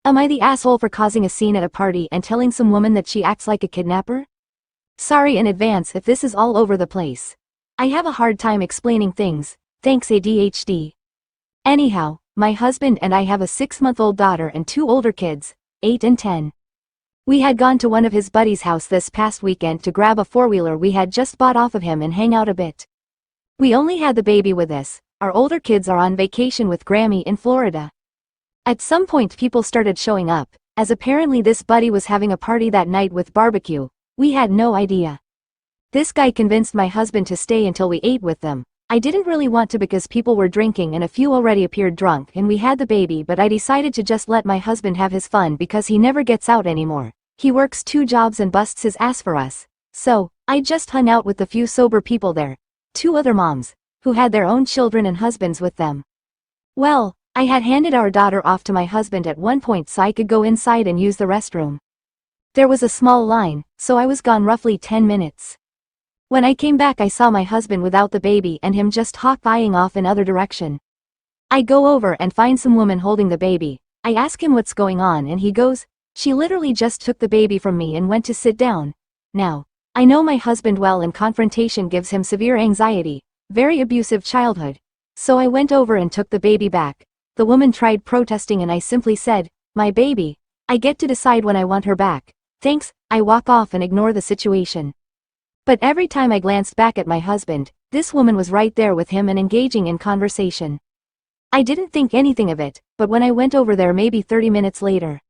Am I the asshole for causing a scene at a party and telling some woman that she acts like a kidnapper? Sorry in advance if this is all over the place. I have a hard time explaining things, thanks ADHD. Anyhow, my husband and I have a 6-month-old daughter and 2 older kids, 8 and 10. We had gone to one of his buddies' house this past weekend to grab a 4-wheeler we had just bought off of him and hang out a bit. We only had the baby with us. Our older kids are on vacation with Grammy in Florida. At some point people started showing up, as apparently this buddy was having a party that night with barbecue. We had no idea. This guy convinced my husband to stay until we ate with them. I didn't really want to because people were drinking and a few already appeared drunk and we had the baby, but I decided to just let my husband have his fun because he never gets out anymore. He works 2 jobs and busts his ass for us. So, I just hung out with the few sober people there. 2 other moms, who had their own children and husbands with them. Well, I had handed our daughter off to my husband at one point so I could go inside and use the restroom. There was a small line, so I was gone roughly 10 minutes. When I came back I saw my husband without the baby and him just hawk-eyeing off in other direction. I go over and find some woman holding the baby. I ask him what's going on and he goes, "She literally just took the baby from me and went to sit down." Now, I know my husband well and confrontation gives him severe anxiety, very abusive childhood. So I went over and took the baby back. The woman tried protesting and I simply said, "My baby. I get to decide when I want her back. Thanks." I walk off and ignore the situation. But every time I glanced back at my husband, this woman was right there with him and engaging in conversation. I didn't think anything of it, but when I went over there maybe 30 minutes later,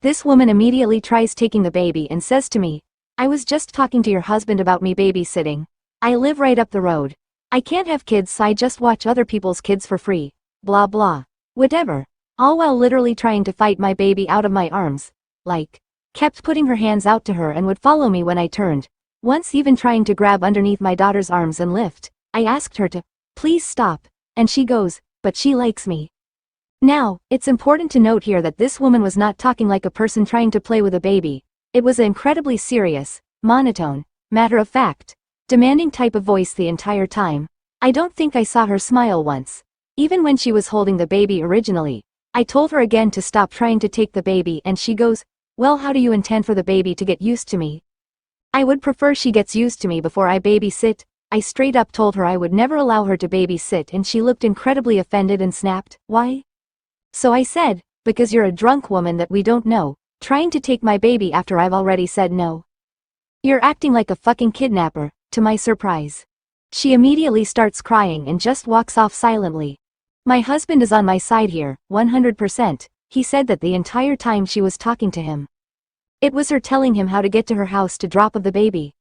this woman immediately tries taking the baby and says to me, "I was just talking to your husband about me babysitting. I live right up the road. I can't have kids so I just watch other people's kids for free. Blah blah. Whatever." All while literally trying to fight my baby out of my arms. Like, kept putting her hands out to her and would follow me when I turned. Once even trying to grab underneath my daughter's arms and lift. I asked her to, "Please stop," and she goes, "But she likes me." Now, it's important to note here that this woman was not talking like a person trying to play with a baby. It was an incredibly serious, monotone, matter-of-fact, demanding type of voice the entire time. I don't think I saw her smile once. Even when she was holding the baby originally. I told her again to stop trying to take the baby and she goes, "Well, how do you intend for the baby to get used to me?" I would prefer she gets used to me before I babysit. I straight up told her I would never allow her to babysit and she looked incredibly offended and snapped, "Why?" So I said, "Because you're a drunk woman that we don't know, trying to take my baby after I've already said no. You're acting like a fucking kidnapper," to my surprise. She immediately starts crying and just walks off silently. My husband is on my side here, 100%, he said that the entire time she was talking to him. It was her telling him how to get to her house to drop off the baby,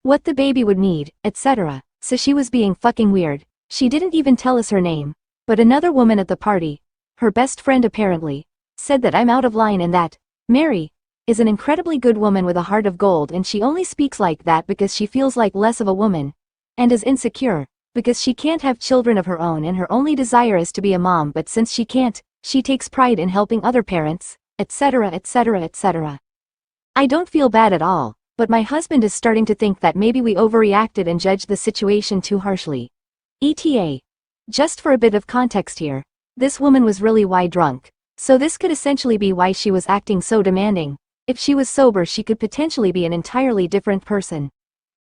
what the baby would need, etc. So she was being fucking weird. She didn't even tell us her name. But another woman at the party, her best friend apparently, said that I'm out of line and that Mary is an incredibly good woman with a heart of gold and she only speaks like that because she feels like less of a woman and is insecure because she can't have children of her own and her only desire is to be a mom, but since she can't, she takes pride in helping other parents, etc. etc. etc. I don't feel bad at all, but my husband is starting to think that maybe we overreacted and judged the situation too harshly. ETA. Just for a bit of context here, this woman was really drunk, so this could essentially be why she was acting so demanding. If she was sober she could potentially be an entirely different person.